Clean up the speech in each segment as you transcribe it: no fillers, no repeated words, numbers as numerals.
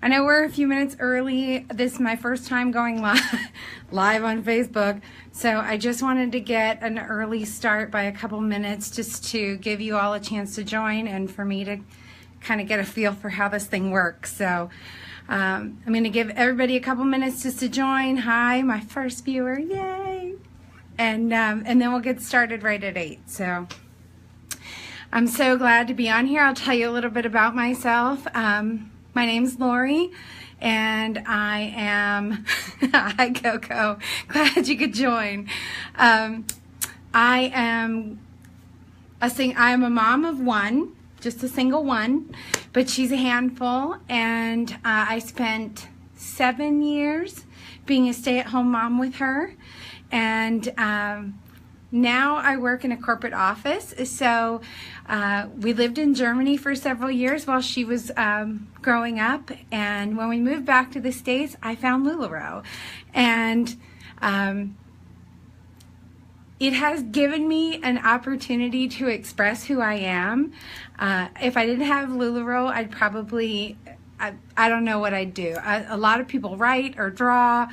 I know we're a few minutes early. This is my first time going live on Facebook, so I just wanted to get an early start by a couple minutes just to give you all a chance to join and for me to kind of get a feel for how this thing works. So I'm going to give everybody a couple minutes just to join. Hi, my first viewer, yay! And then we'll get started right at 8. So I'm so glad to be on here. I'll tell you a little bit about myself. My name's Lori, and I am, hi Coco, glad you could join. I am a mom of one, just a single one, but she's a handful, and I spent 7 years being a stay-at-home mom with her, and now I work in a corporate office. So we lived in Germany for several years while she was growing up, and when we moved back to the States, I found LuLaRoe, and it has given me an opportunity to express who I am. If I didn't have LuLaRoe, I'd probably, I don't know what I'd do. A lot of people write or draw.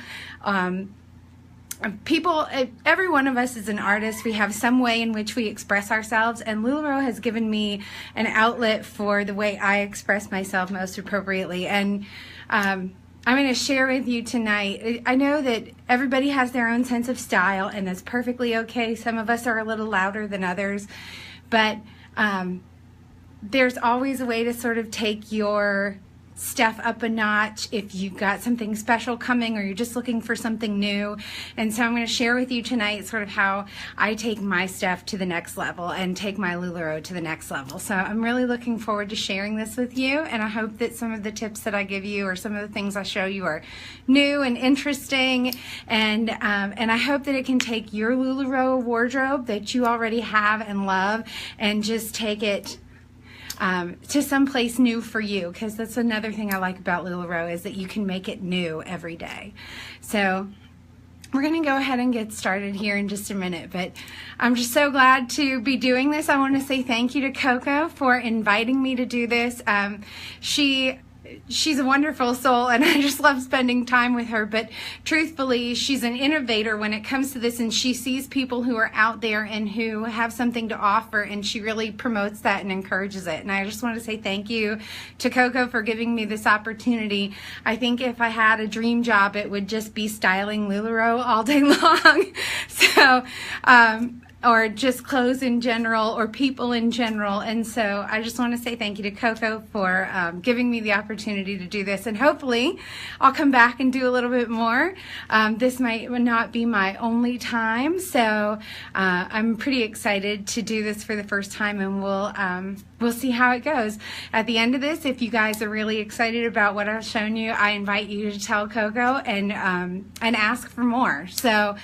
Every one of us is an artist. We have some way in which we express ourselves, and LuLaRoe has given me an outlet for the way I express myself most appropriately. And I'm going to share with you tonight. I know that everybody has their own sense of style, and that's perfectly okay. Some of us are a little louder than others, but there's always a way to sort of take your stuff up a notch if you've got something special coming or you're just looking for something new. And so I'm going to share with you tonight sort of how I take my stuff to the next level and take my LuLaRoe to the next level. So I'm really looking forward to sharing this with you, and I hope that some of the tips that I give you or some of the things I show you are new and interesting, and I hope that it can take your LuLaRoe wardrobe that you already have and love and just take it to someplace new for you, because that's another thing I like about LuLaRoe, is that you can make it new every day. So we're going to go ahead and get started here in just a minute, but I'm just so glad to be doing this. I want to say thank you to Coco for inviting me to do this. She's a wonderful soul, and I just love spending time with her, but truthfully, she's an innovator when it comes to this, and she sees people who are out there and who have something to offer, and she really promotes that and encourages it. And I just want to say thank you to Coco for giving me this opportunity. I think if I had a dream job, it would just be styling LuLaRoe all day long. So, or just clothes in general, or people in general. And so I just want to say thank you to Coco for giving me the opportunity to do this. And hopefully I'll come back and do a little bit more. This might not be my only time, so I'm pretty excited to do this for the first time, and we'll see how it goes. At the end of this, if you guys are really excited about what I've shown you, I invite you to tell Coco and ask for more. So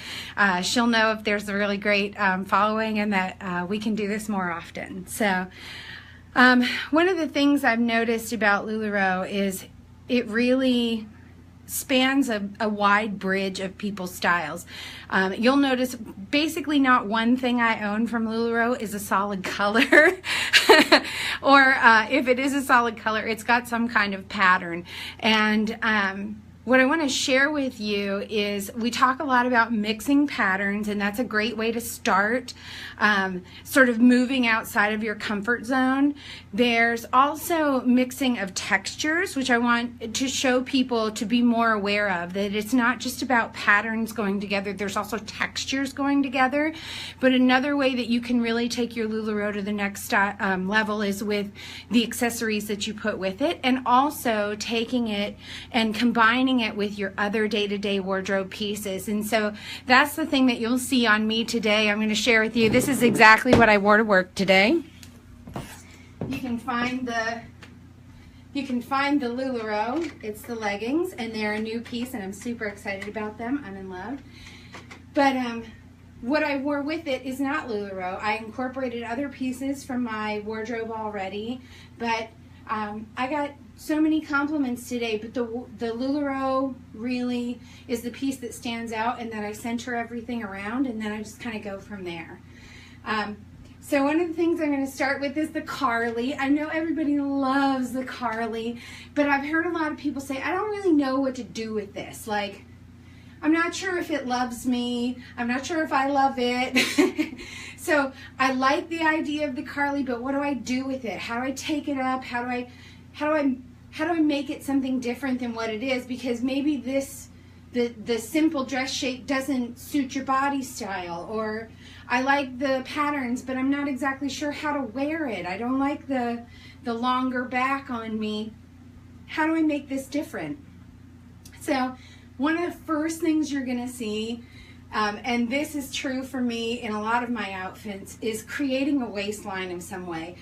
she'll know if there's a really great following, and that we can do this more often. So one of the things I've noticed about LuLaRoe is it really spans a wide bridge of people's styles. You'll notice basically not one thing I own from LuLaRoe is a solid color, or if it is a solid color, it's got some kind of pattern. And what I want to share with you is we talk a lot about mixing patterns, and that's a great way to start sort of moving outside of your comfort zone. There's also mixing of textures, which I want to show people to be more aware of, that it's not just about patterns going together, there's also textures going together. But another way that you can really take your LuLaRoe to the next level is with the accessories that you put with it, and also taking it and combining it with your other day-to-day wardrobe pieces. And so that's the thing that you'll see on me today. I'm going to share with you. This is exactly what I wore to work today. You can find the LuLaRoe. It's the leggings, and they're a new piece, and I'm super excited about them. I'm in love. But what I wore with it is not LuLaRoe. I incorporated other pieces from my wardrobe already, but I got so many compliments today, but the LuLaRoe really is the piece that stands out, and that I center everything around, and then I just kind of go from there. So one of the things I'm going to start with is the Carly. I know everybody loves the Carly, but I've heard a lot of people say, I don't really know what to do with this. Like, I'm not sure if it loves me. I'm not sure if I love it. So I like the idea of the Carly, but what do I do with it? How do I take it up? How do I make it something different than what it is? Because maybe the simple dress shape doesn't suit your body style, or I like the patterns, but I'm not exactly sure how to wear it. I don't like the longer back on me. How do I make this different? So one of the first things you're going to see, and this is true for me in a lot of my outfits, is creating a waistline in some way.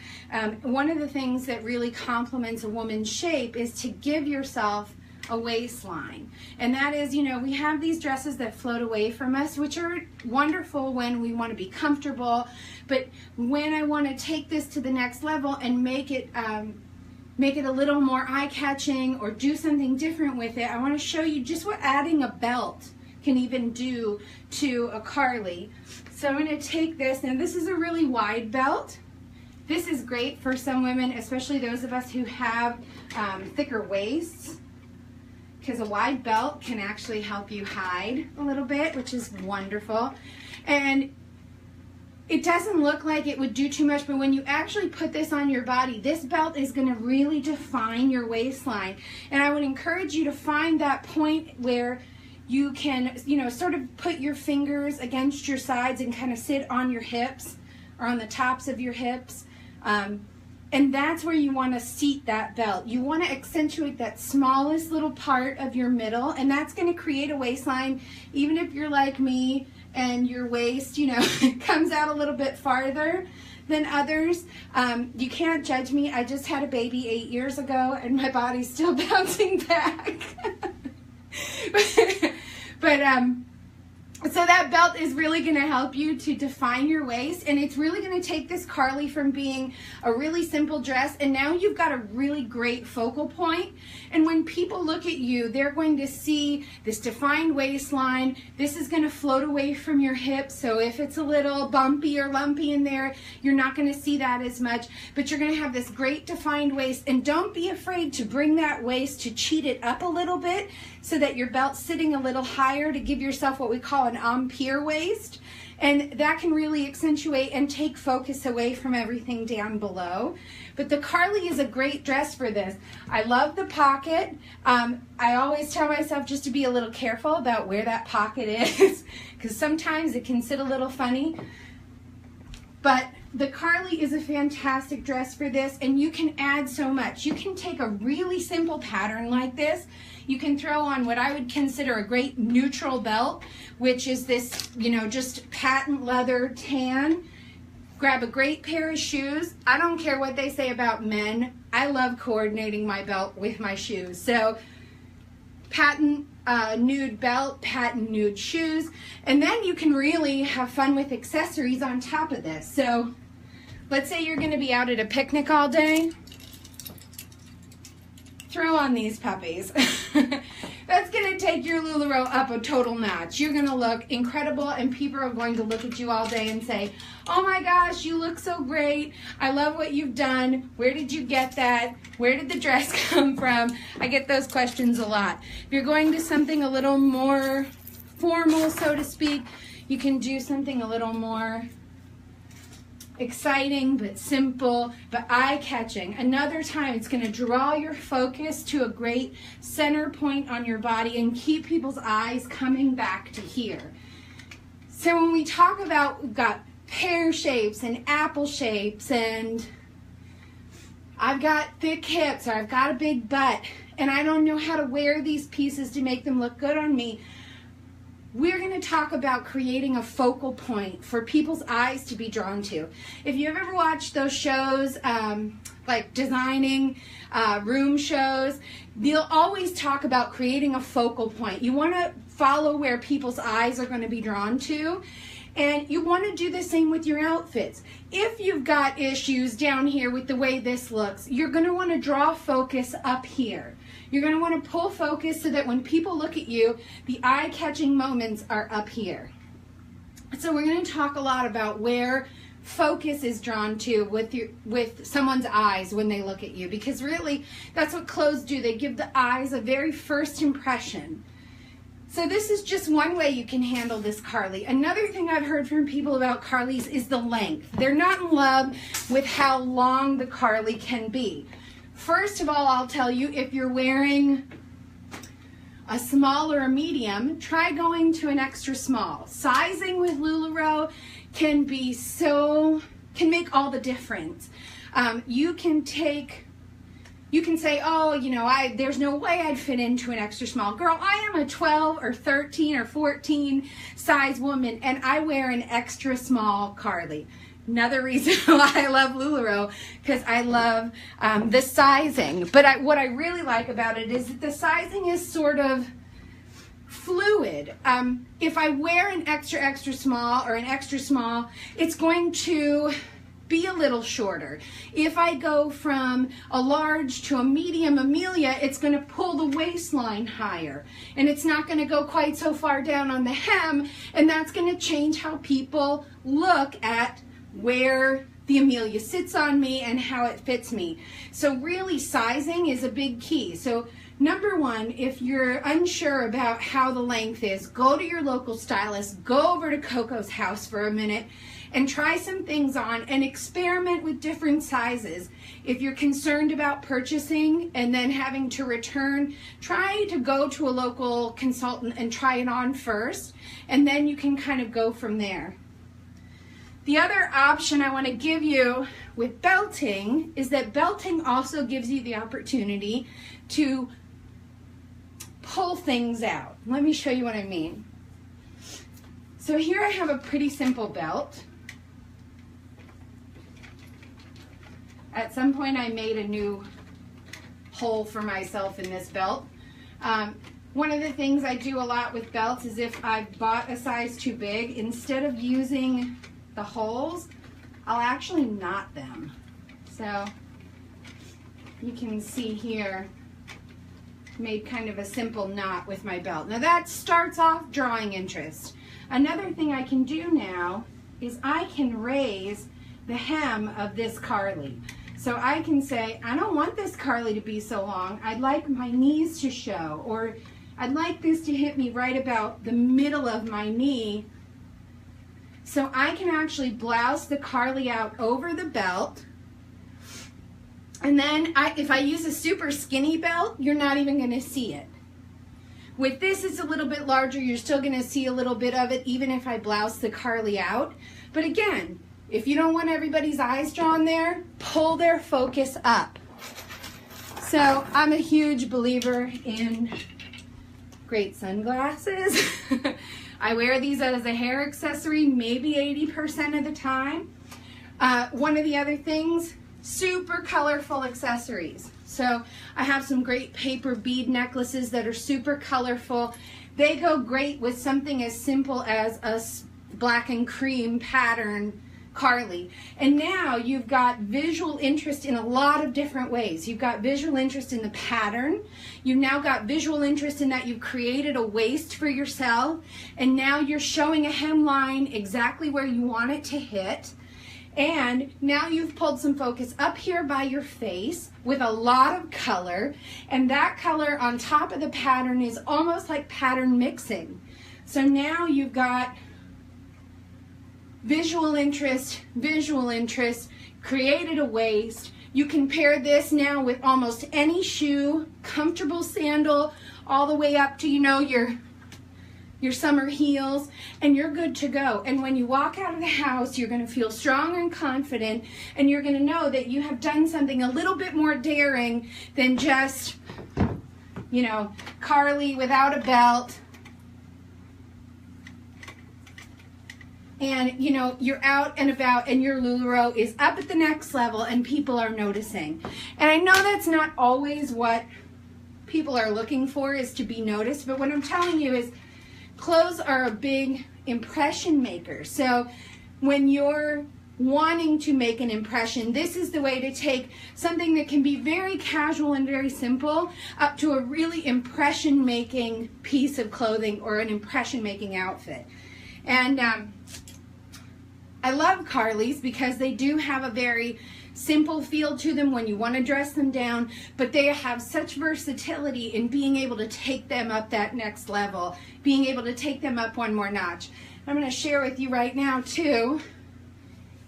One of the things that really complements a woman's shape is to give yourself a waistline. And that is, you know, we have these dresses that float away from us, which are wonderful when we want to be comfortable, but when I want to take this to the next level and make it a little more eye-catching or do something different with it, I want to show you just what adding a belt can even do to a Carly. So I'm going to take this, and this is a really wide belt. This is great for some women, especially those of us who have thicker waists, because a wide belt can actually help you hide a little bit, which is wonderful. And it doesn't look like it would do too much, but when you actually put this on your body, this belt is going to really define your waistline. And I would encourage you to find that point where you can, you know, sort of put your fingers against your sides and kind of sit on your hips or on the tops of your hips. And that's where you want to seat that belt. You want to accentuate that smallest little part of your middle, and that's going to create a waistline, even if you're like me and your waist, you know, comes out a little bit farther than others. You can't judge me. I just had a baby 8 years ago, and my body's still bouncing back. So that belt is really going to help you to define your waist, and it's really going to take this Carly from being a really simple dress, and now you've got a really great focal point. And when people look at you, they're going to see this defined waistline. This is going to float away from your hips, so if it's a little bumpy or lumpy in there, you're not going to see that as much, but you're going to have this great defined waist. And don't be afraid to bring that waist, to cheat it up a little bit so that your belt's sitting a little higher, to give yourself what we call an empire waist, and that can really accentuate and take focus away from everything down below. But the Carly is a great dress for this. I love the pocket. I always tell myself just to be a little careful about where that pocket is, because sometimes it can sit a little funny. But the Carly is a fantastic dress for this, and you can add so much. You can take a really simple pattern like this. You can throw on what I would consider a great neutral belt, which is this, you know, just patent leather tan. Grab a great pair of shoes. I don't care what they say about men. I love coordinating my belt with my shoes. So patent nude belt, patent nude shoes, and then you can really have fun with accessories on top of this. So let's say you're going to be out at a picnic all day. Throw on these puppies. That's going to take your LuLaRoe up a total notch. You're going to look incredible, and people are going to look at you all day and say, oh my gosh, you look so great. I love what you've done. Where did you get that? Where did the dress come from? I get those questions a lot. If you're going to something a little more formal, so to speak, you can do something a little more exciting but simple but eye-catching. Another time, it's going to draw your focus to a great center point on your body and keep people's eyes coming back to here. So when we talk about, we've got pear shapes and apple shapes, and I've got thick hips, or I've got a big butt, and I don't know how to wear these pieces to make them look good on me, we're going to talk about creating a focal point for people's eyes to be drawn to. If you've ever watched those shows, like designing room shows, they'll always talk about creating a focal point. You want to follow where people's eyes are going to be drawn to, and you want to do the same with your outfits. If you've got issues down here with the way this looks, you're going to want to draw focus up here. You're going to want to pull focus so that when people look at you, the eye-catching moments are up here. So we're going to talk a lot about where focus is drawn to with someone's eyes when they look at you, because really that's what clothes do. They give the eyes a very first impression. So this is just one way you can handle this Carly. Another thing I've heard from people about Carlys is the length. They're not in love with how long the Carly can be. First of all, I'll tell you, if you're wearing a small or a medium, try going to an extra small. Sizing with LuLaRoe can make all the difference. You can say, oh, you know, there's no way I'd fit into an extra small. Girl, I am a 12 or 13 or 14 size woman, and I wear an extra small Carly. Another reason why I love LuLaRoe, because I love the sizing. But what I really like about it is that the sizing is sort of fluid. If I wear an extra small or an extra small, it's going to be a little shorter. If I go from a large to a medium Amelia, it's going to pull the waistline higher, and it's not going to go quite so far down on the hem, and that's going to change how people look at where the Amelia sits on me and how it fits me. So really, sizing is a big key. So number one, if you're unsure about how the length is, go to your local stylist, go over to Coco's house for a minute and try some things on and experiment with different sizes. If you're concerned about purchasing and then having to return, try to go to a local consultant and try it on first, and then you can kind of go from there. The other option I want to give you with belting is that belting also gives you the opportunity to pull things out. Let me show you what I mean. So here I have a pretty simple belt. At some point I made a new hole for myself in this belt. One of the things I do a lot with belts is if I've bought a size too big, instead of using the holes, I'll actually knot them. So you can see here, made kind of a simple knot with my belt. Now that starts off drawing interest. Another thing I can do now is I can raise the hem of this Carly. So I can say, I don't want this Carly to be so long. I'd like my knees to show, or I'd like this to hit me right about the middle of my knee. So I can actually blouse the Carly out over the belt. And then if I use a super skinny belt, you're not even going to see it. With this, it's a little bit larger. You're still going to see a little bit of it, even if I blouse the Carly out. But again, if you don't want everybody's eyes drawn there, pull their focus up. So I'm a huge believer in great sunglasses. I wear these as a hair accessory maybe 80% of the time. One of the other things, super colorful accessories. So I have some great paper bead necklaces that are super colorful. They go great with something as simple as a black and cream pattern Carly. And now you've got visual interest in a lot of different ways. You've got visual interest in the pattern. You've now got visual interest in that you've created a waist for yourself. And now you're showing a hemline exactly where you want it to hit. And now you've pulled some focus up here by your face with a lot of color. And that color on top of the pattern is almost like pattern mixing. So now you've got visual interest, created a waist. You can pair this now with almost any shoe, comfortable sandal, all the way up to, you know, your summer heels, and you're good to go. And when you walk out of the house, you're going to feel strong and confident, and you're going to know that you have done something a little bit more daring than just, you know, Carly without a belt. And, you know, you're out and about and your LuLaRoe is up at the next level and people are noticing. And I know that's not always what people are looking for, is to be noticed, but what I'm telling you is clothes are a big impression maker. So when you're wanting to make an impression, this is the way to take something that can be very casual and very simple up to a really impression making piece of clothing or an impression making outfit. And I love Carly's because they do have a very simple feel to them when you want to dress them down, but they have such versatility in being able to take them up that next level, being able to take them up one more notch. I'm going to share with you right now too,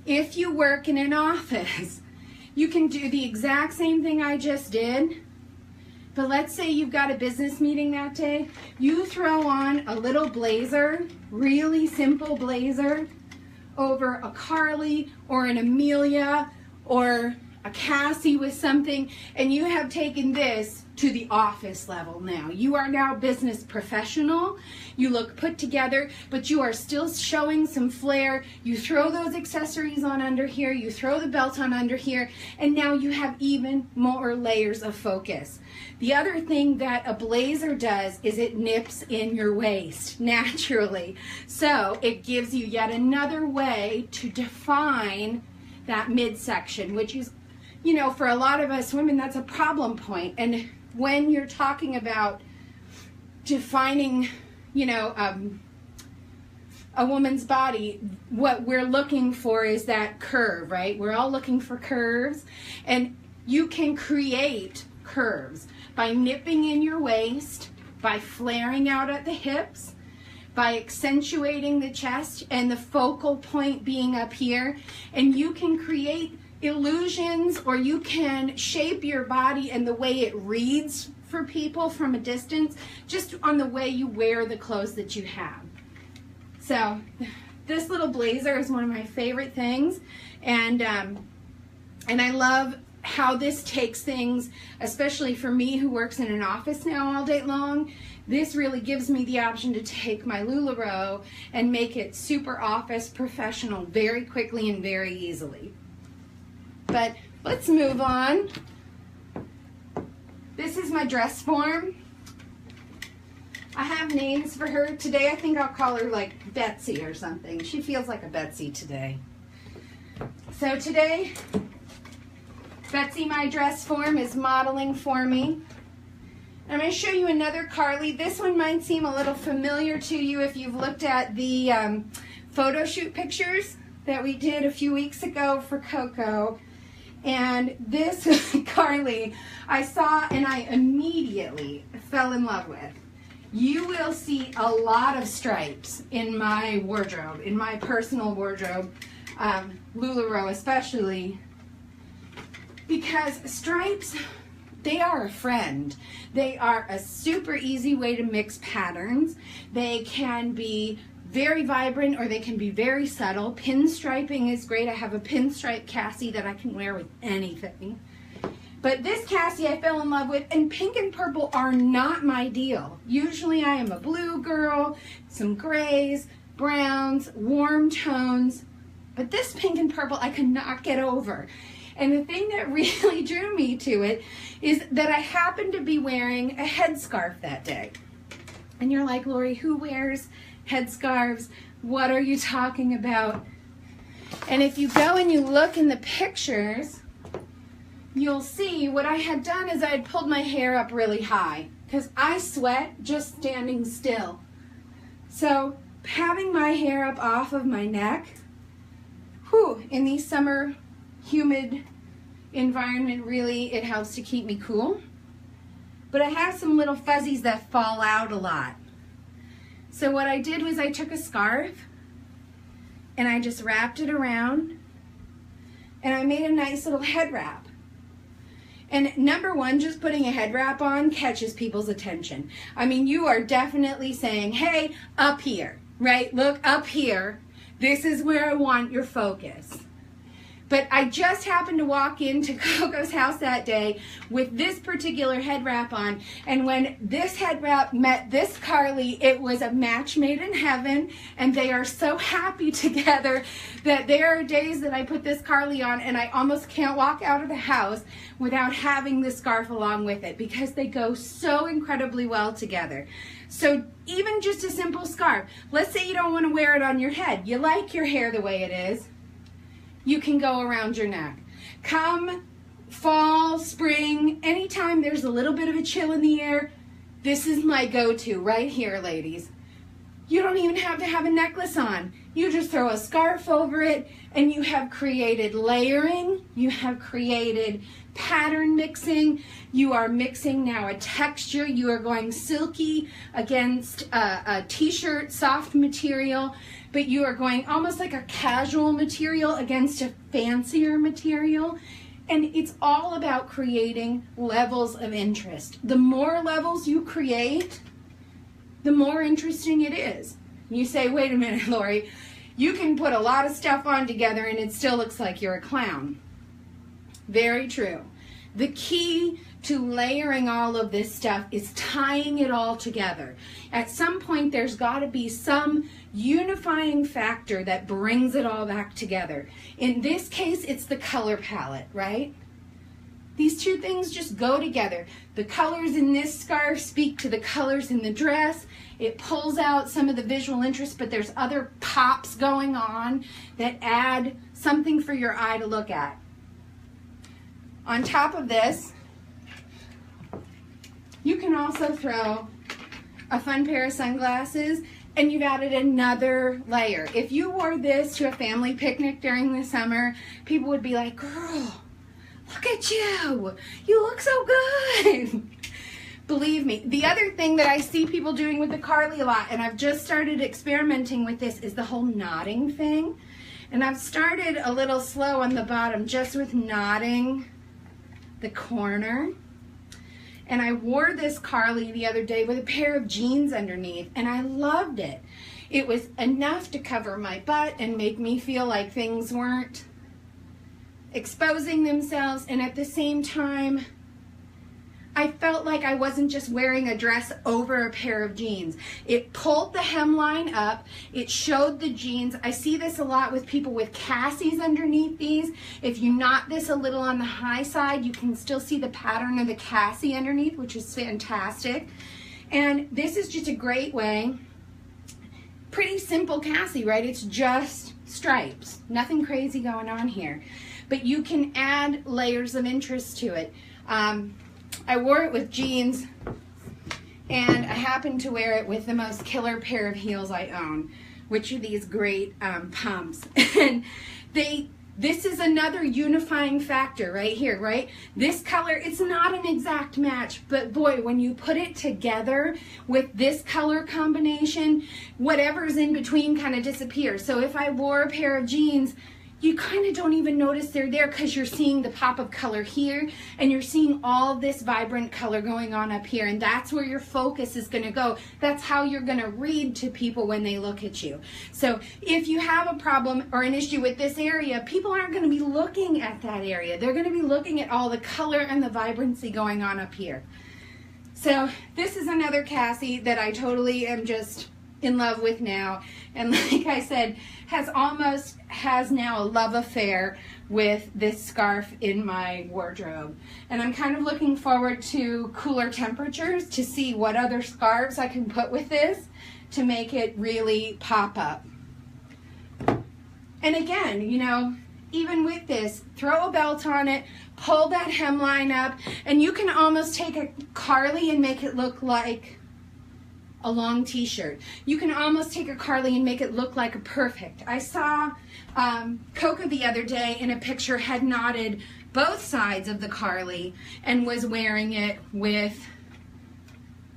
if you work in an office, you can do the exact same thing I just did, but let's say you've got a business meeting that day. You throw on a little blazer, really simple blazer, over a Carly or an Amelia or a Cassie with something, and you have taken this to the office level now. You are now business professional. You look put together, but you are still showing some flair. You throw those accessories on under here, you throw the belt on under here, and now you have even more layers of focus. The other thing that a blazer does is it nips in your waist naturally. So it gives you yet another way to define that midsection, which is, you know, for a lot of us women, that's a problem point. And when you're talking about defining, you know, a woman's body, what we're looking for is that curve, right? We're all looking for curves, and you can create curves by nipping in your waist, by flaring out at the hips, by accentuating the chest and the focal point being up here. And you can create illusions, or you can shape your body and the way it reads for people from a distance just on the way you wear the clothes that you have. So this little blazer is one of my favorite things, and I love how this takes things, especially for me who works in an office now all day long. This really gives me the option to take my LuLaRoe and make it super office professional very quickly and very easily. But let's move on. This is my dress form. I have names for her. Today I think I'll call her like Betsy or something. She feels like a Betsy today. So today, Betsy, my dress form, is modeling for me. I'm going to show you another Carly. This one might seem a little familiar to you if you've looked at the photo shoot pictures that we did a few weeks ago for Coco. And this Carly I saw and I immediately fell in love with. You will see a lot of stripes in my wardrobe, in my personal wardrobe, LuLaRoe especially, because stripes, they are a friend. They are a super easy way to mix patterns. They can be very vibrant or they can be very subtle. Pinstriping is great. I have a pinstripe Cassie that I can wear with anything. But this Cassie I fell in love with, and pink and purple are not my deal. Usually I am a blue girl, some grays, browns, warm tones, but this pink and purple I could not get over. And the thing that really drew me to it is that I happened to be wearing a headscarf that day. And you're like, Lori, who wears headscarves? What are you talking about? And if you go and you look in the pictures, you'll see what I had done is I had pulled my hair up really high because I sweat just standing still. So having my hair up off of my neck, whew, in these summer humid environment, really, it helps to keep me cool. But I have some little fuzzies that fall out a lot. So what I did was I took a scarf and I just wrapped it around and I made a nice little head wrap. And number one, just putting a head wrap on catches people's attention. I mean, you are definitely saying, hey, up here, right? Look up here. This is where I want your focus. But I just happened to walk into Coco's house that day with this particular head wrap on, and when this head wrap met this Carly, it was a match made in heaven, and they are so happy together that there are days that I put this Carly on and I almost can't walk out of the house without having the scarf along with it because they go so incredibly well together. So even just a simple scarf, let's say you don't want to wear it on your head, you like your hair the way it is, you can go around your neck. Come fall, spring, anytime there's a little bit of a chill in the air, this is my go-to right here, ladies. You don't even have to have a necklace on. You just throw a scarf over it, and you have created layering, you have created pattern mixing, you are mixing now a texture, you are going silky against a t-shirt, soft material, but you are going almost like a casual material against a fancier material. And it's all about creating levels of interest. The more levels you create, the more interesting it is. You say, wait a minute, Lori, you can put a lot of stuff on together and it still looks like you're a clown. Very true. The key to layering all of this stuff is tying it all together. At some point, there's got to be some unifying factor that brings it all back together. In this case, it's the color palette, right? These two things just go together. The colors in this scarf speak to the colors in the dress. It pulls out some of the visual interest, but there's other pops going on that add something for your eye to look at. On top of this, you can also throw a fun pair of sunglasses, and you've added another layer. If you wore this to a family picnic during the summer, people would be like, girl, look at you. You look so good. Believe me. The other thing that I see people doing with the Carly a lot, and I've just started experimenting with this, is the whole knotting thing. And I've started a little slow on the bottom, just with knotting the corner. And I wore this Carly the other day with a pair of jeans underneath, and I loved it. It was enough to cover my butt and make me feel like things weren't exposing themselves, and at the same time, I felt like I wasn't just wearing a dress over a pair of jeans. It pulled the hemline up. It showed the jeans. I see this a lot with people with Cassies underneath these. If you knot this a little on the high side, you can still see the pattern of the Cassie underneath, which is fantastic. And this is just a great way. Pretty simple Cassie, right? It's just stripes. Nothing crazy going on here. But you can add layers of interest to it. I wore it with jeans, and I happened to wear it with the most killer pair of heels I own, which are these great pumps. And this is another unifying factor right here, right? This color, it's not an exact match, but boy, when you put it together with this color combination, whatever's in between kind of disappears. So if I wore a pair of jeans, you kind of don't even notice they're there because you're seeing the pop of color here, and you're seeing all this vibrant color going on up here, and that's where your focus is going to go. That's how you're going to read to people when they look at you. So if you have a problem or an issue with this area, people aren't going to be looking at that area. They're going to be looking at all the color and the vibrancy going on up here. So this is another Cassie that I totally am just in love with now, and like I said, has now a love affair with this scarf in my wardrobe. And I'm kind of looking forward to cooler temperatures to see what other scarves I can put with this to make it really pop up. And again, you know, even with this, throw a belt on it, pull that hemline up, and you can almost take a Carly and make it look like a long t-shirt. You can almost take a Carly and make it look like a perfect. I saw Coca the other day in a picture had knotted both sides of the Carly and was wearing it with,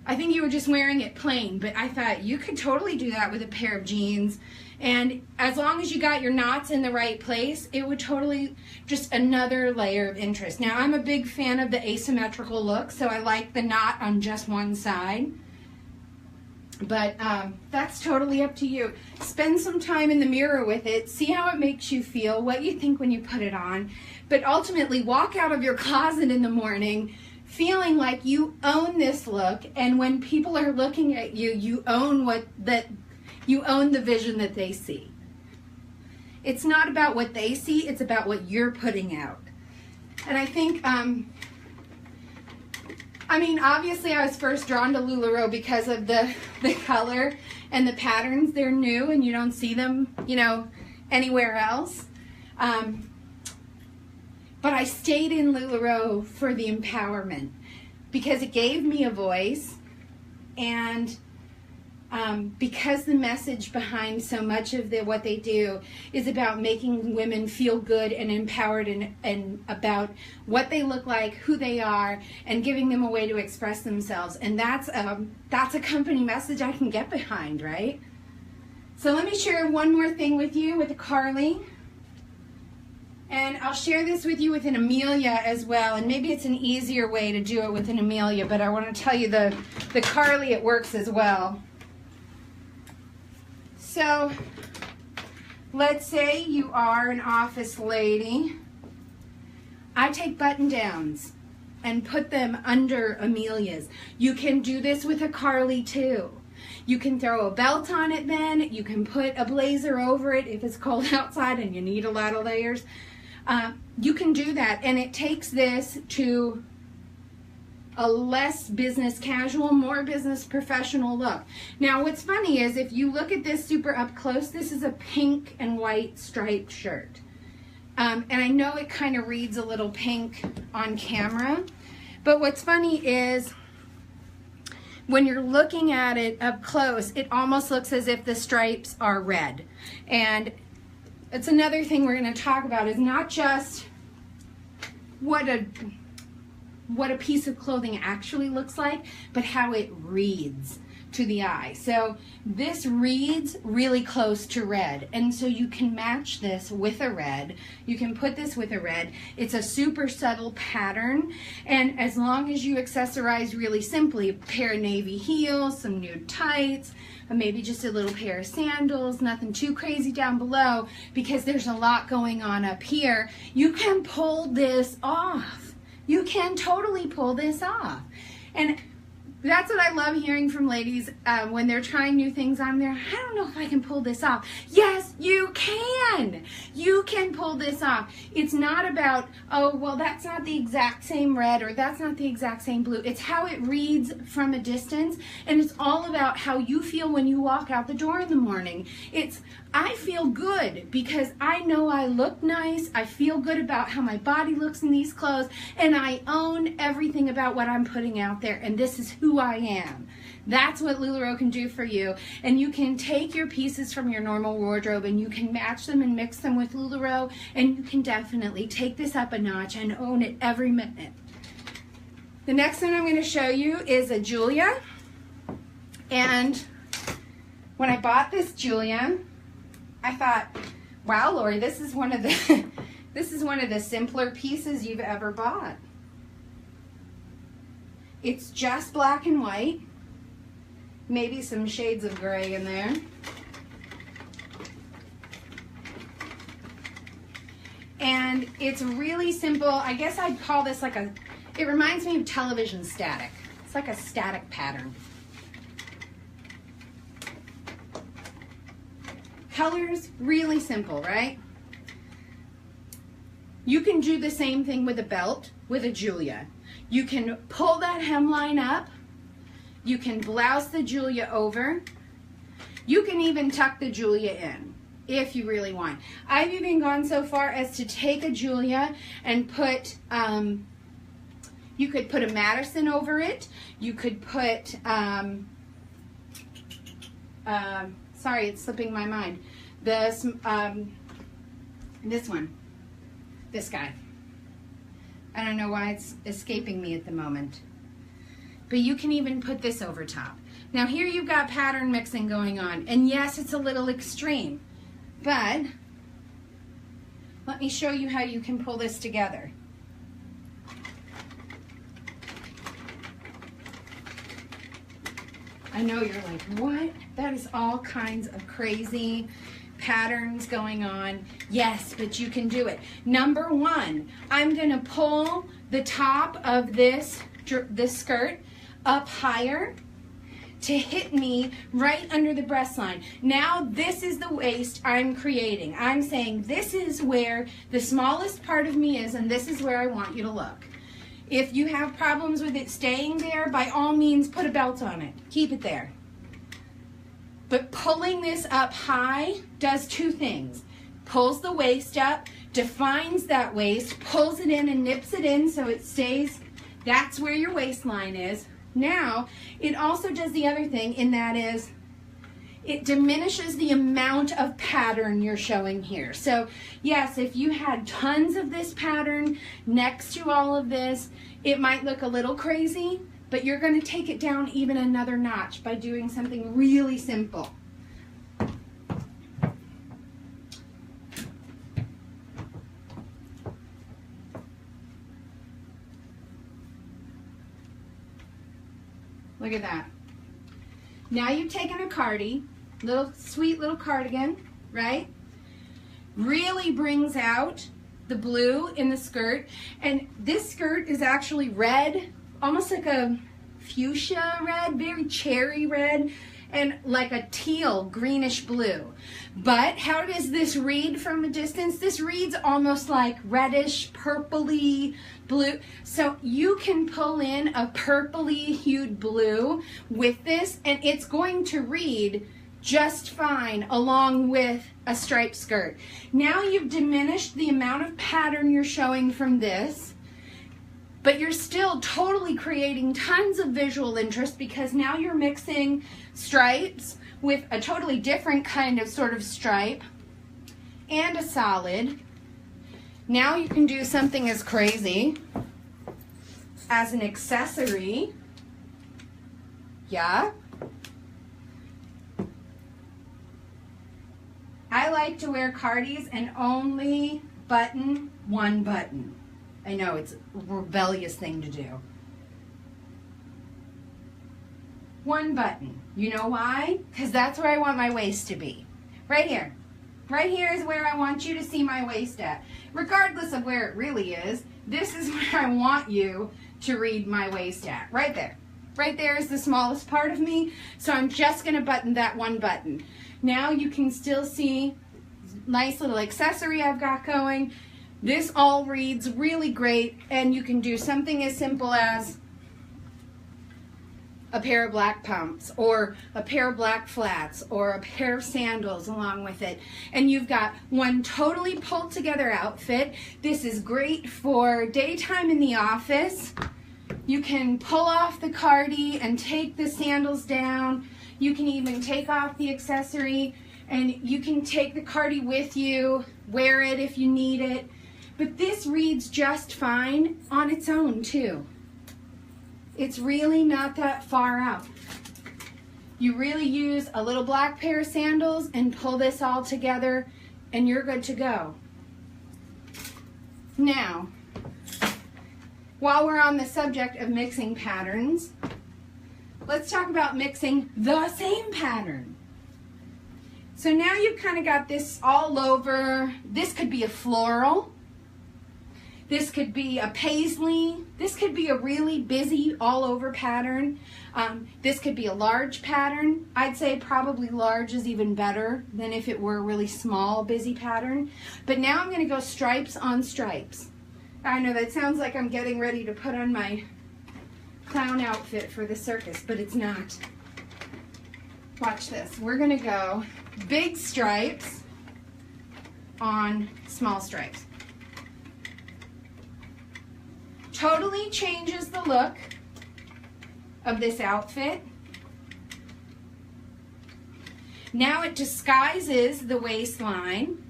I think you were just wearing it plain, but I thought you could totally do that with a pair of jeans, and as long as you got your knots in the right place, it would totally just another layer of interest. Now I'm a big fan of the asymmetrical look, so I like the knot on just one side. But that's totally up to you. Spend some time in the mirror with it. See how it makes you feel, what you think when you put it on. But ultimately, walk out of your closet in the morning feeling like you own this look. And when people are looking at you, you own the vision that they see. It's not about what they see. It's about what you're putting out. And I think I mean, obviously I was first drawn to LuLaRoe because of the color and the patterns. They're new and you don't see them, you know, anywhere else. But I stayed in LuLaRoe for the empowerment. because it gave me a voice, and because the message behind so much of what they do is about making women feel good and empowered and about what they look like, who they are, and giving them a way to express themselves. And that's a company message I can get behind, right? So let me share one more thing with you with the Carly. And I'll share this with you with an Amelia as well. And maybe it's an easier way to do it with an Amelia, but I want to tell you the Carly, it works as well. So let's say you are an office lady. I take button downs and put them under Amelia's. You can do this with a Carly too. You can throw a belt on it then. You can put a blazer over it if it's cold outside and you need a lot of layers. You can do that, and it takes this to a less business casual, more business professional look. Now what's funny is if you look at this super up close, this is a pink and white striped shirt. And I know it kind of reads a little pink on camera, but what's funny is when you're looking at it up close, it almost looks as if the stripes are red. And it's another thing we're going to talk about is not just what a piece of clothing actually looks like, but how it reads to the eye. So this reads really close to red, and so you can match this with a red. You can put this with a red. It's a super subtle pattern, and as long as you accessorize really simply, a pair of navy heels, some nude tights, maybe just a little pair of sandals, nothing too crazy down below, because there's a lot going on up here, you can pull this off. You can totally pull this off. And that's what I love hearing from ladies when they're trying new things on there. I don't know if I can pull this off. Yes, you can. You can pull this off. It's not about, oh, well, that's not the exact same red or that's not the exact same blue. It's how it reads from a distance, and it's all about how you feel when you walk out the door in the morning. It's, I feel good because I know I look nice. I feel good about how my body looks in these clothes, and I own everything about what I'm putting out there, and this is who I am. That's what LuLaRoe can do for you. And you can take your pieces from your normal wardrobe and you can match them and mix them with LuLaRoe, and you can definitely take this up a notch and own it every minute. The next one I'm going to show you is a Julia. And when I bought this Julia, I thought, wow, Lori, this is one of the this is one of the simpler pieces you've ever bought. It's just black and white, maybe some shades of gray in there. And it's really simple. I guess I'd call this like a, it reminds me of television static. It's like a static pattern. Colors, really simple, right? You can do the same thing with a belt, with a Julia. You can pull that hemline up. You can blouse the Julia over. You can even tuck the Julia in if you really want. I've even gone so far as to take a Julia and put, you could put a Madison over it. You could put, sorry, it's slipping my mind. This one, this guy. I don't know why it's escaping me at the moment. But you can even put this over top. Now here you've got pattern mixing going on. And yes, it's a little extreme. But let me show you how you can pull this together. I know you're like, what? That is all kinds of crazy patterns going on. Yes, but you can do it. Number one, I'm going to pull the top of this skirt up higher to hit me right under the breast line. Now this is the waist I'm creating. I'm saying this is where the smallest part of me is, and this is where I want you to look. If you have problems with it staying there, by all means put a belt on it. Keep it there. But pulling this up high does two things. Pulls the waist up, defines that waist, pulls it in and nips it in so it stays, that's where your waistline is. Now, it also does the other thing, and that is it diminishes the amount of pattern you're showing here. So yes, if you had tons of this pattern next to all of this, it might look a little crazy, but you're going to take it down even another notch by doing something really simple. Look at that. Now you've taken a cardie, sweet little cardigan, right? Really brings out the blue in the skirt. And this skirt is actually red, almost like a fuchsia red, very cherry red, and like a teal greenish blue. But how does this read from a distance? This reads almost like reddish, purpley blue. So you can pull in a purpley hued blue with this, and it's going to read just fine along with a striped skirt. Now you've diminished the amount of pattern you're showing from this, but you're still totally creating tons of visual interest because now you're mixing stripes with a totally different kind of sort of stripe and a solid. Now you can do something as crazy as an accessory. Yeah. I like to wear cardies and only button one button. I know it's a rebellious thing to do. One button. You know why? Because that's where I want my waist to be. Right here. Right here is where I want you to see my waist at. Regardless of where it really is, this is where I want you to read my waist at. Right there. Right there is the smallest part of me, so I'm just going to button that one button. Now you can still see nice little accessory I've got going. This all reads really great, and you can do something as simple as a pair of black pumps or a pair of black flats or a pair of sandals along with it, and you've got one totally pulled together outfit. This is great for daytime in the office. You can pull off the cardie and take the sandals down. You can even take off the accessory, and you can take the cardie with you, wear it if you need it. But this reads just fine on its own too. It's really not that far out. You really use a little black pair of sandals and pull this all together and you're good to go. Now, while we're on the subject of mixing patterns, let's talk about mixing the same pattern. So now you've kind of got this all over. This could be a floral. This could be a paisley. This could be a really busy all over pattern. This could be a large pattern. I'd say probably large is even better than if it were a really small busy pattern. But now I'm going to go stripes on stripes. I know that sounds like I'm getting ready to put on my clown outfit for the circus, but it's not. Watch this. We're going to go big stripes on small stripes. Totally changes the look of this outfit. Now it disguises the waistline.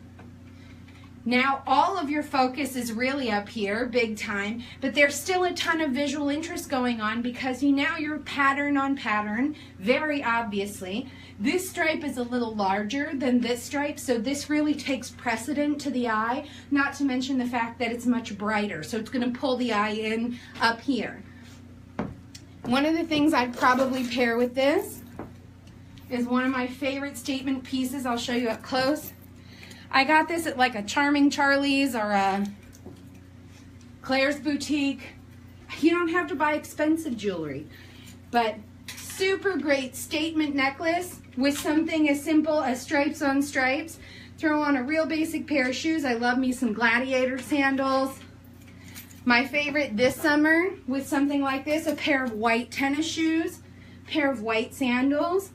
Now all of your focus is really up here, big time, but there's still a ton of visual interest going on because now you're pattern on pattern, very obviously. This stripe is a little larger than this stripe, so this really takes precedent to the eye, not to mention the fact that it's much brighter, so it's going to pull the eye in up here. One of the things I'd probably pair with this is one of my favorite statement pieces. I'll show you up close. I got this at like a Charming Charlie's or a Claire's Boutique. You don't have to buy expensive jewelry, but super great statement necklace with something as simple as stripes on stripes. Throw on a real basic pair of shoes. I love me some Gladiator sandals. My favorite this summer with something like this, a pair of white tennis shoes, pair of white sandals.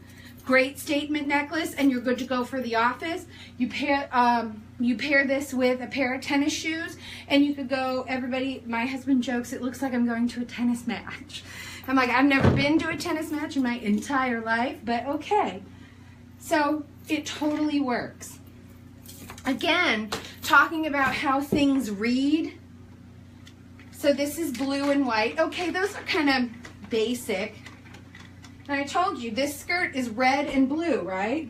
Great statement necklace, and you're good to go for the office. You pair this with a pair of tennis shoes, and you could go, everybody, my husband jokes, it looks like I'm going to a tennis match. I'm like, I've never been to a tennis match in my entire life, but okay. So it totally works. Again, talking about how things read. So this is blue and white. Okay, those are kind of basic. And I told you, this skirt is red and blue, right?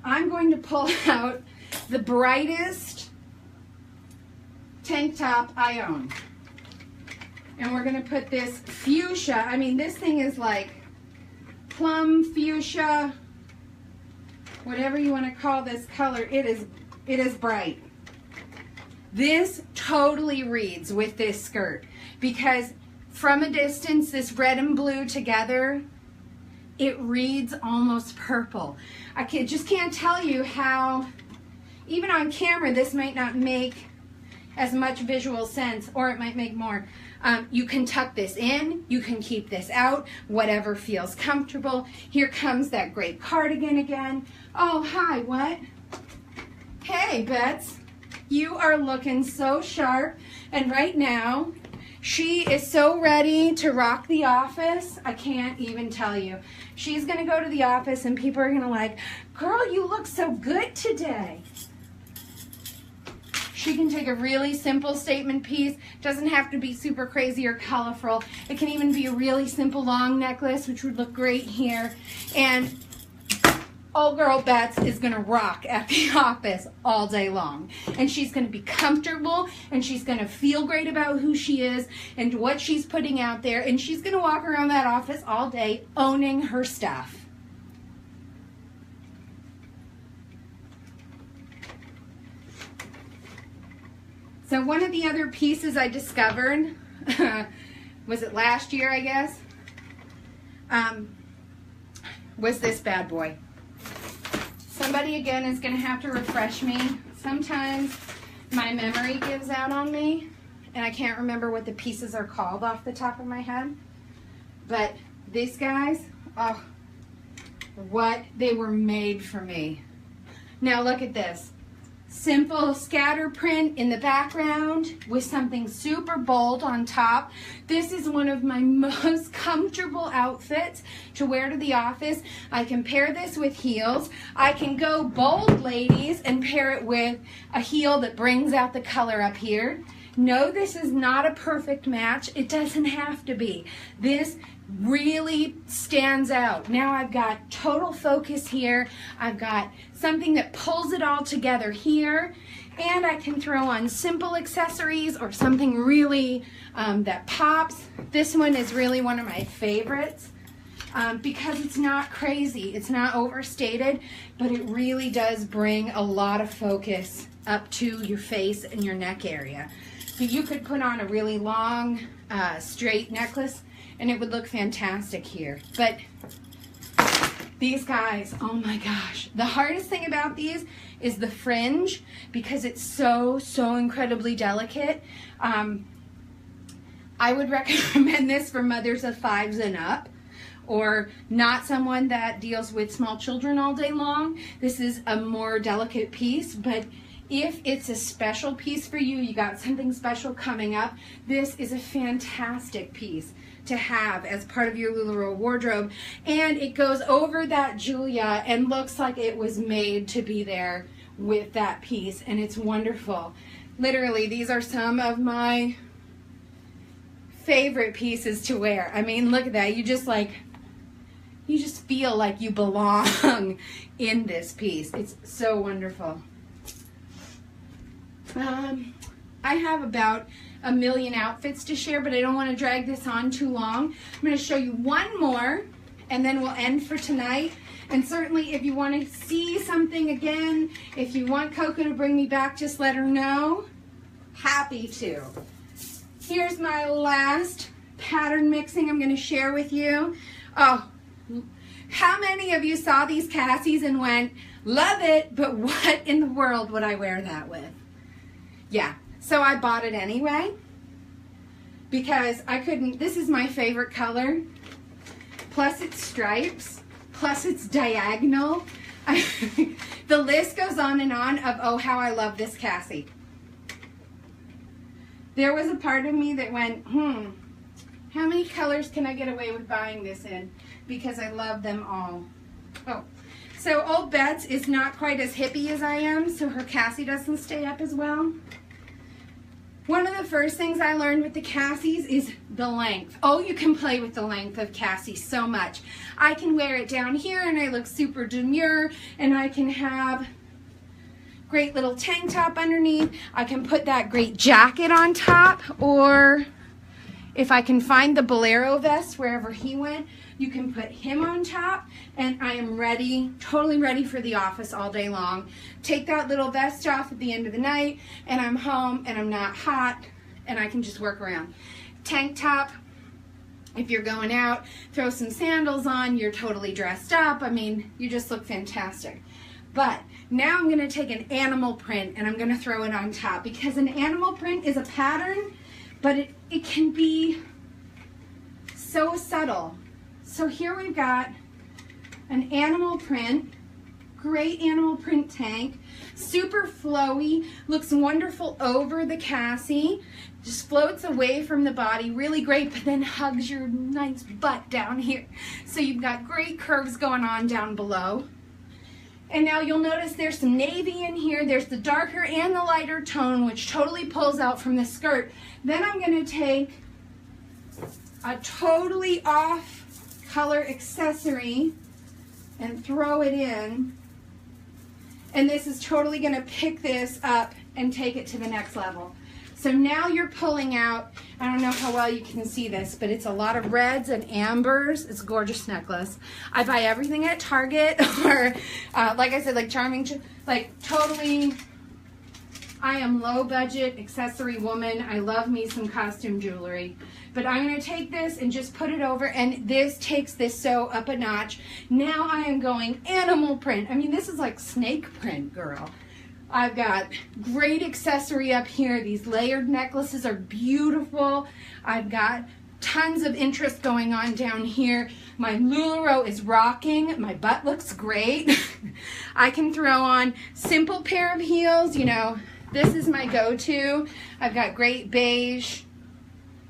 I'm going to pull out the brightest tank top I own. And we're going to put this fuchsia. I mean, this thing is like plum fuchsia, whatever you want to call this color. It is bright. This totally reads with this skirt because from a distance, this red and blue together, it reads almost purple. I just can't tell you how, even on camera, this might not make as much visual sense, or it might make more. You can tuck this in, you can keep this out, whatever feels comfortable. Here comes that great cardigan again. Oh, hi, what? Hey, Bets, you are looking so sharp, and right now, she is so ready to rock the office, I can't even tell you. She's going to go to the office and people are going to like, girl, you look so good today. She can take a really simple statement piece. Doesn't have to be super crazy or colorful. It can even be a really simple long necklace, which would look great here. And old girl Bets is going to rock at the office all day long. And she's going to be comfortable, and she's going to feel great about who she is and what she's putting out there. And she's going to walk around that office all day owning her stuff. So one of the other pieces I discovered, was it last year, I guess, was this bad boy. Somebody, again, is going to have to refresh me. Sometimes my memory gives out on me, and I can't remember what the pieces are called off the top of my head. But these guys, oh, what they were made for me. Now look at this. Simple scatter print in the background with something super bold on top. This is one of my most comfortable outfits to wear to the office. I can pair this with heels. I can go bold, ladies, and pair it with a heel that brings out the color up here. No, this is not a perfect match. It doesn't have to be. This really stands out. Now I've got total focus here. I've got something that pulls it all together here, and I can throw on simple accessories or something really that pops. This one is really one of my favorites because it's not crazy, it's not overstated, but it really does bring a lot of focus up to your face and your neck area. But you could put on a really long straight necklace and it would look fantastic here. But these guys, oh my gosh. The hardest thing about these is the fringe because it's so incredibly delicate. I would recommend this for mothers of 5s and up, or not someone that deals with small children all day long. This is a more delicate piece, but if it's a special piece for you, you got something special coming up, this is a fantastic piece to have as part of your LuLaRoe wardrobe. And it goes over that Julia and looks like it was made to be there with that piece, and it's wonderful. Literally, these are some of my favorite pieces to wear. I mean, look at that. You just feel like you belong in this piece. It's so wonderful. I have about a million outfits to share, but I don't want to drag this on too long. I'm going to show you one more, and then we'll end for tonight. And certainly, if you want to see something again, if you want Coco to bring me back, just let her know. Happy to. Here's my last pattern mixing I'm going to share with you. Oh, how many of you saw these Cassies and went, love it, but what in the world would I wear that with? Yeah, so I bought it anyway because I couldn't, this is my favorite color, plus it's stripes, plus it's diagonal. The list goes on and on of, oh, how I love this Cassie. There was a part of me that went, How many colors can I get away with buying this in? Because I love them all. Oh, so Old Bets is not quite as hippie as I am, so her Cassie doesn't stay up as well. One of the first things I learned with the Cassies is the length. Oh, you can play with the length of Cassie so much. I can wear it down here and I look super demure, and I can have great little tank top underneath. I can put that great jacket on top, or if I can find the bolero vest wherever he went, you can put him on top, and I am ready, totally ready for the office all day long. Take that little vest off at the end of the night, and I'm home, and I'm not hot, and I can just work around. Tank top, if you're going out, throw some sandals on, you're totally dressed up. I mean, you just look fantastic. But now I'm gonna take an animal print, and I'm gonna throw it on top, because an animal print is a pattern, but it can be so subtle. So here we've got an animal print, great animal print tank, super flowy, looks wonderful over the Cassie, just floats away from the body, really great, but then hugs your nice butt down here. So you've got great curves going on down below. And now you'll notice there's some navy in here. There's the darker and the lighter tone, which totally pulls out from the skirt. Then I'm going to take a totally off color accessory and throw it in. And this is totally going to pick this up and take it to the next level. So now you're pulling out, I don't know how well you can see this, but it's a lot of reds and ambers. It's a gorgeous necklace. I buy everything at Target, or like I said, like Charming, like totally, I am low budget accessory woman. I love me some costume jewelry. But I'm going to take this and just put it over, and this takes this so up a notch. Now I am going animal print. I mean, this is like snake print, girl. I've got great accessory up here. These layered necklaces are beautiful. I've got tons of interest going on down here. My LuLaRoe is rocking. My butt looks great. I can throw on simple pair of heels. You know, this is my go-to. I've got great beige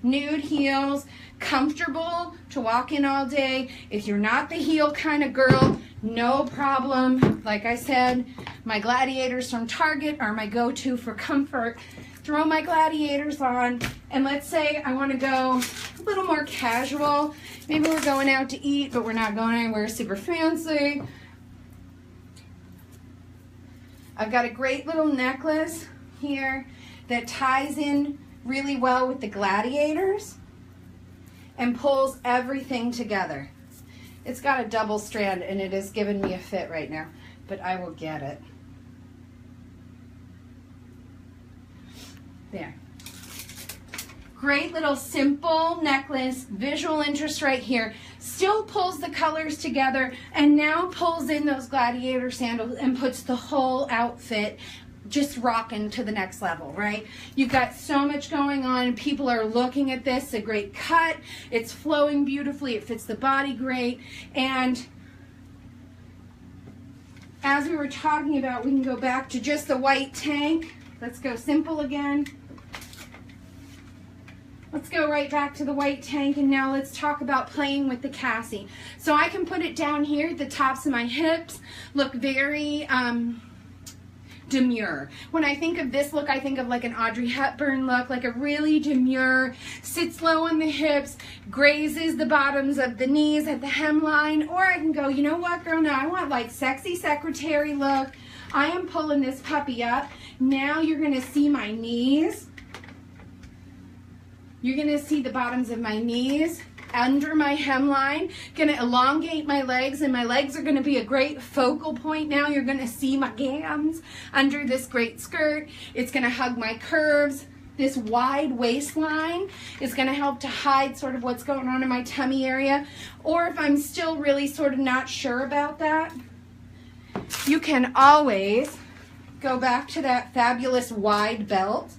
nude heels, comfortable to walk in all day. If you're not the heel kind of girl, no problem. Like I said, my gladiators from Target are my go-to for comfort. Throw my gladiators on, and let's say I want to go a little more casual. Maybe we're going out to eat, but we're not going anywhere super fancy. I've got a great little necklace here that ties in really well with the gladiators and pulls everything together. It's got a double strand, and it is giving me a fit right now, but I will get it. There. Great little simple necklace, visual interest right here. Still pulls the colors together, and now pulls in those gladiator sandals and puts the whole outfit just rocking to the next level, right? You've got so much going on. People are looking at this. A great cut. It's flowing beautifully. It fits the body great. And as we were talking about, we can go back to just the white tank. Let's go simple again. Let's go right back to the white tank, and now let's talk about playing with the Cassie. So I can put it down here at the tops of my hips, look very demure. When I think of this look, I think of like an Audrey Hepburn look, like a really demure, sits low on the hips, grazes the bottoms of the knees at the hemline. Or I can go, you know what, girl, now I want like sexy secretary look. I am pulling this puppy up. Now you're gonna see my knees. You're gonna see the bottoms of my knees under my hemline. Gonna elongate my legs, and my legs are gonna be a great focal point now. You're gonna see my gams under this great skirt. It's gonna hug my curves. This wide waistline is gonna help to hide sort of what's going on in my tummy area. Or if I'm still really sort of not sure about that, you can always go back to that fabulous wide belt.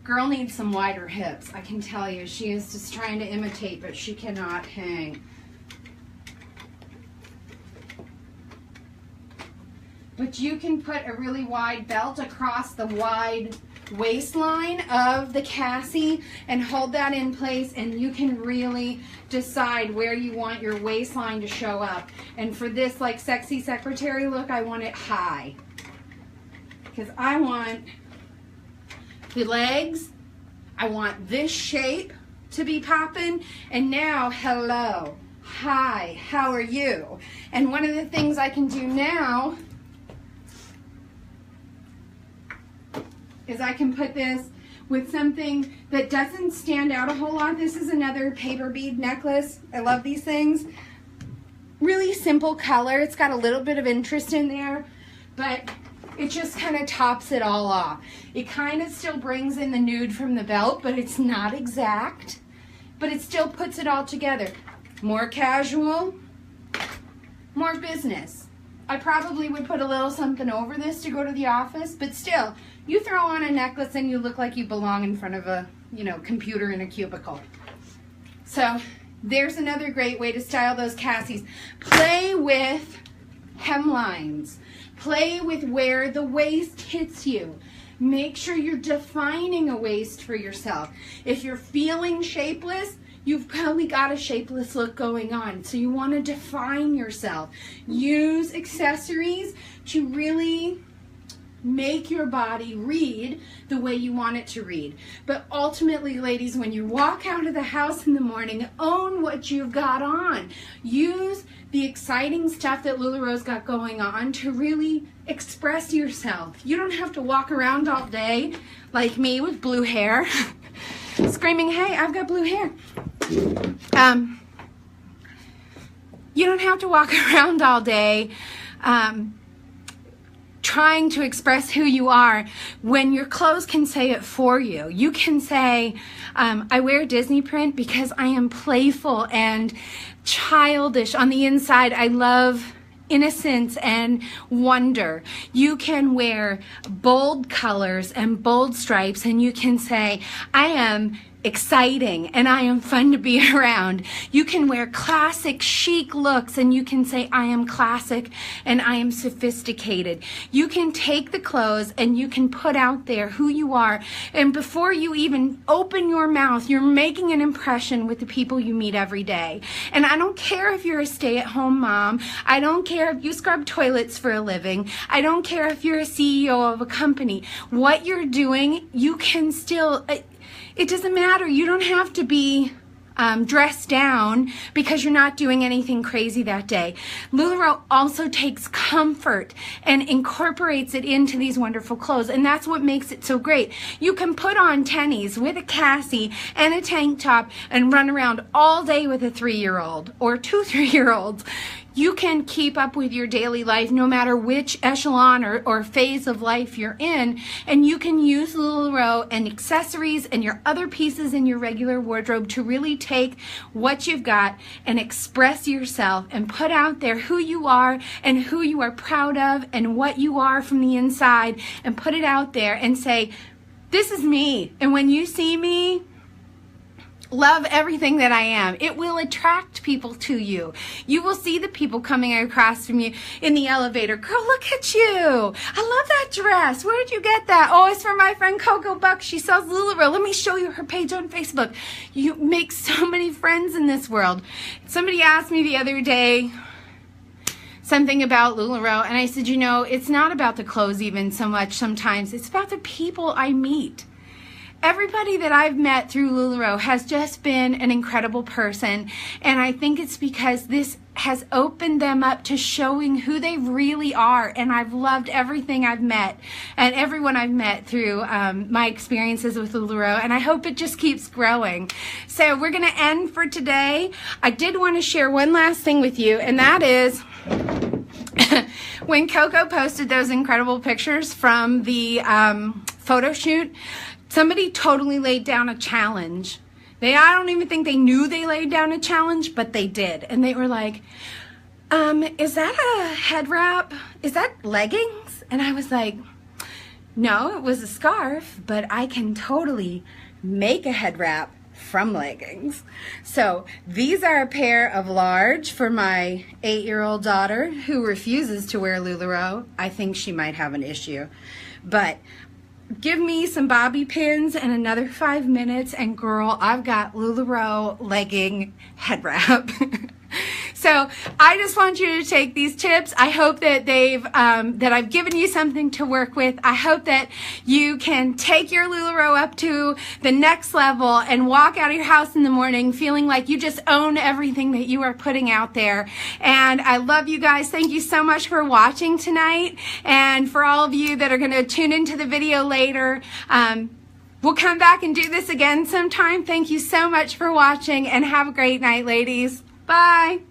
Girl needs some wider hips, I can tell you. She is just trying to imitate, but she cannot hang. But but you can put a really wide belt across the wide waistline of the Cassie and hold that in place, and you can really decide where you want your waistline to show up. And for this like sexy secretary look, I want it high because I want the legs, I want this shape to be popping. And now, hello, hi, how are you? And one of the things I can do now is I can put this with something that doesn't stand out a whole lot. This is another paper bead necklace. I love these things. Really simple color. It's got a little bit of interest in there, but it just kind of tops it all off. It kind of still brings in the nude from the belt, but it's not exact, but it still puts it all together. More casual, more business. I probably would put a little something over this to go to the office, but still, you throw on a necklace and you look like you belong in front of a, computer in a cubicle. So there's another great way to style those Cassies. Play with hemlines. Play with where the waist hits you. Make sure you're defining a waist for yourself. If you're feeling shapeless, you've probably got a shapeless look going on. So you want to define yourself. Use accessories to really make your body read the way you want it to read. But ultimately, ladies, when you walk out of the house in the morning, own what you've got on. Use the exciting stuff that LuLaRoe's got going on to really express yourself. You don't have to walk around all day like me with blue hair screaming, hey, I've got blue hair. You don't have to walk around all day trying to express who you are when your clothes can say it for you. You can say, I wear Disney print because I am playful and childish. On the inside, I love innocence and wonder. You can wear bold colors and bold stripes, and you can say, I am exciting and I am fun to be around. You can wear classic chic looks and you can say I am classic and I am sophisticated. You can take the clothes and you can put out there who you are, and before you even open your mouth, you're making an impression with the people you meet every day. And I don't care if you're a stay-at-home mom. I don't care if you scrub toilets for a living. I don't care if you're a CEO of a company. What you're doing, you can still... It doesn't matter. You don't have to be dressed down because you're not doing anything crazy that day. LuLaRoe also takes comfort and incorporates it into these wonderful clothes, and that's what makes it so great. You can put on tennies with a Cassie and a tank top and run around all day with a 3-year-old or 2 3-year-olds. You can keep up with your daily life no matter which echelon or phase of life you're in, and you can use LuLaRoe and accessories and your other pieces in your regular wardrobe to really take what you've got and express yourself and put out there who you are and who you are proud of and what you are from the inside, and put it out there and say, this is me. And when you see me, love everything that I am. It will attract people to you. You will see the people coming across from you in the elevator. Girl, look at you. I love that dress. Where did you get that? Oh, it's from my friend Coco Buck. She sells LuLaRoe. Let me show you her page on Facebook. You make so many friends in this world. Somebody asked me the other day something about LuLaRoe, and I said, it's not about the clothes even so much sometimes. It's about the people I meet. Everybody that I've met through LuLaRoe has just been an incredible person, and I think it's because this has opened them up to showing who they really are, and I've loved everything I've met and everyone I've met through my experiences with LuLaRoe, and I hope it just keeps growing. So we're going to end for today. I did want to share one last thing with you, and that is when Coco posted those incredible pictures from the photo shoot, somebody totally laid down a challenge. I don't even think they knew they laid down a challenge, but they did. And they were like, is that a head wrap? Is that leggings? And I was like, no, it was a scarf, but I can totally make a head wrap from leggings. So these are a pair of large for my 8-year-old daughter who refuses to wear LuLaRoe. I think she might have an issue. But give me some bobby pins and another 5 minutes, and girl, I've got LuLaRoe legging head wrap. So I just want you to take these tips. I hope that that I've given you something to work with. I hope that you can take your LuLaRoe up to the next level and walk out of your house in the morning feeling like you just own everything that you are putting out there. And I love you guys. Thank you so much for watching tonight. And for all of you that are going to tune into the video later, we'll come back and do this again sometime. Thank you so much for watching, and have a great night, ladies. Bye.